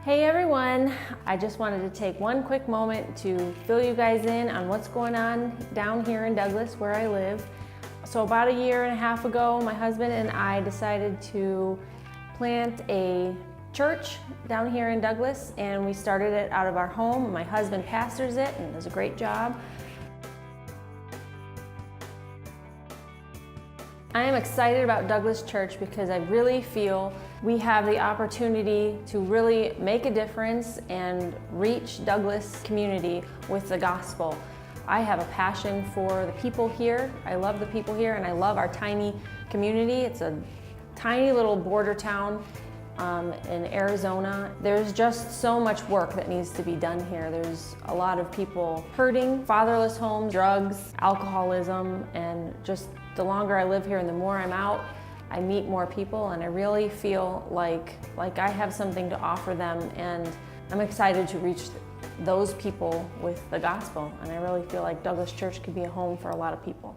Hey everyone, I just wanted to take one quick moment to fill you guys in on what's going on down here in Douglas where I live. So about a year and a half ago, my husband and I decided to plant a church down here in Douglas, and we started it out of our home. My husband pastors it and does a great job. I am excited about Douglas Church because I really feel we have the opportunity to really make a difference and reach Douglas community with the gospel. I have a passion for the people here. I love the people here, and I love our tiny community. It's a tiny little border town in Arizona. There's just so much work that needs to be done here. There's a lot of people hurting, fatherless homes, drugs, alcoholism, and just the longer I live here and the more I'm out, I meet more people, and I really feel like I have something to offer them, and I'm excited to reach those people with the gospel, and I really feel like Douglas Church could be a home for a lot of people.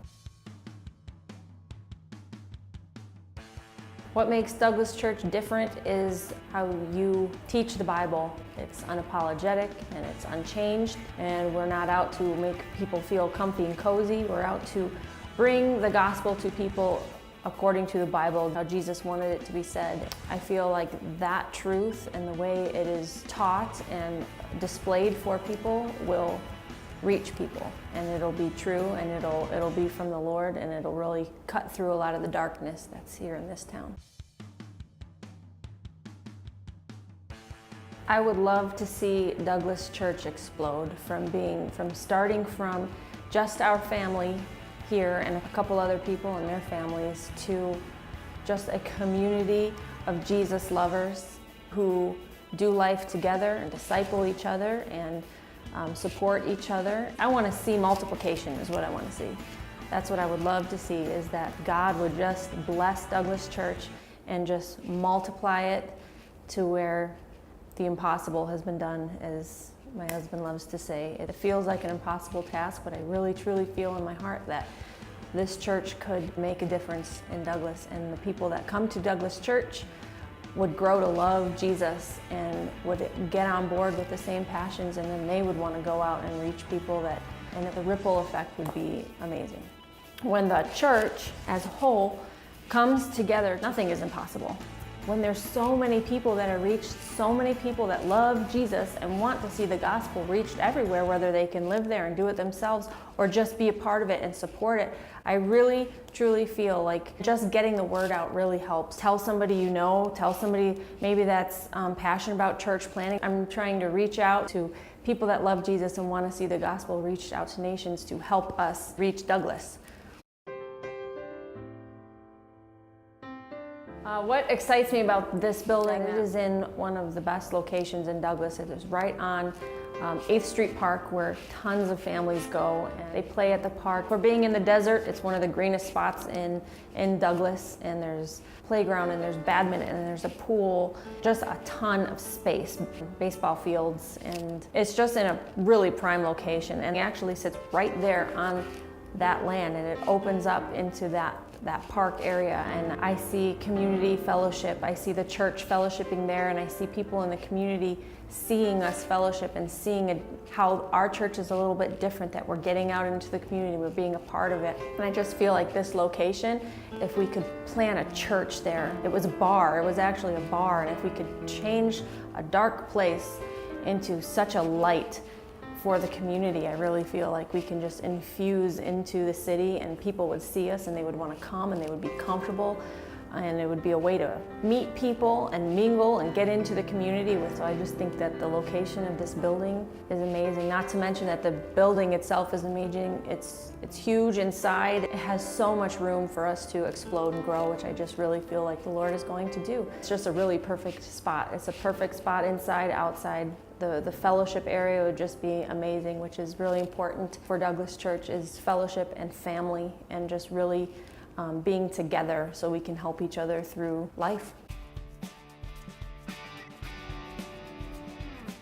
What makes Douglas Church different is how you teach the Bible. It's unapologetic and it's unchanged, and we're not out to make people feel comfy and cozy. We're out to bring the gospel to people according to the Bible, how Jesus wanted it to be said. I feel like that truth and the way it is taught and displayed for people will reach people, and it'll be true, and it'll be from the Lord, and it'll really cut through a lot of the darkness that's here in this town. I would love to see Douglas Church explode from starting from just our family here and a couple other people and their families to just a community of Jesus lovers who do life together and disciple each other and support each other. I want to see multiplication is what I want to see. That's what I would love to see, is that God would just bless Douglas Church and just multiply it to where the impossible has been done, as my husband loves to say. It feels like an impossible task, but I really truly feel in my heart that this church could make a difference in Douglas, and the people that come to Douglas Church would grow to love Jesus and would get on board with the same passions, and then they would want to go out and reach people, and the ripple effect would be amazing. When the church as a whole comes together, nothing is impossible. When there's so many people that are reached, so many people that love Jesus and want to see the gospel reached everywhere, whether they can live there and do it themselves or just be a part of it and support it, I really, truly feel like just getting the word out really helps. Tell somebody you know, tell somebody maybe that's passionate about church planning. I'm trying to reach out to people that love Jesus and want to see the gospel reached out to nations to help us reach Douglas. What excites me about this building, it is in one of the best locations in Douglas. It is right on 8th Street Park, where tons of families go and they play at the park. For being in the desert, it's one of the greenest spots in Douglas, and there's playground and there's badminton and there's a pool, just a ton of space, baseball fields, and it's just in a really prime location, and it actually sits right there on that land, and it opens up into that park area, and I see community fellowship. I see the church fellowshipping there, and I see people in the community seeing us fellowship and seeing how our church is a little bit different, that we're getting out into the community, we're being a part of it. And I just feel like this location, if we could plant a church there, it was a bar, it was actually a bar, and if we could change a dark place into such a light for the community, I really feel like we can just infuse into the city, and people would see us and they would want to come and they would be comfortable, and it would be a way to meet people and mingle and get into the community with. So I just think that the location of this building is amazing. Not to mention that the building itself is amazing. It's huge inside. It has so much room for us to explode and grow, which I just really feel like the Lord is going to do. It's just a really perfect spot. It's a perfect spot inside, outside. The fellowship area would just be amazing, which is really important for Douglas Church, is fellowship and family, and just really being together so we can help each other through life.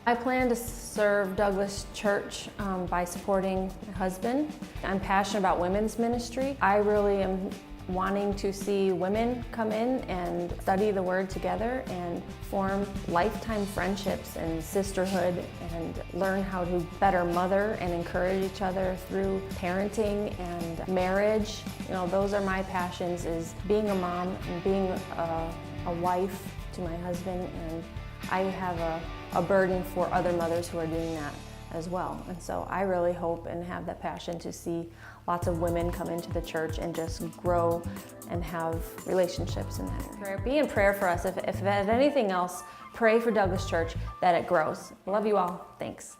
I plan to serve Douglas Church by supporting my husband. I'm passionate about women's ministry. I really am wanting to see women come in and study the Word together and form lifetime friendships and sisterhood and learn how to better mother and encourage each other through parenting and marriage. You know, those are my passions, is being a mom and being a wife to my husband, and I have a burden for other mothers who are doing that as well. And so I really hope and have that passion to see lots of women come into the church and just grow and have relationships in that area. Be in prayer for us. If anything else, pray for Douglas Church that it grows. Love you all. Thanks.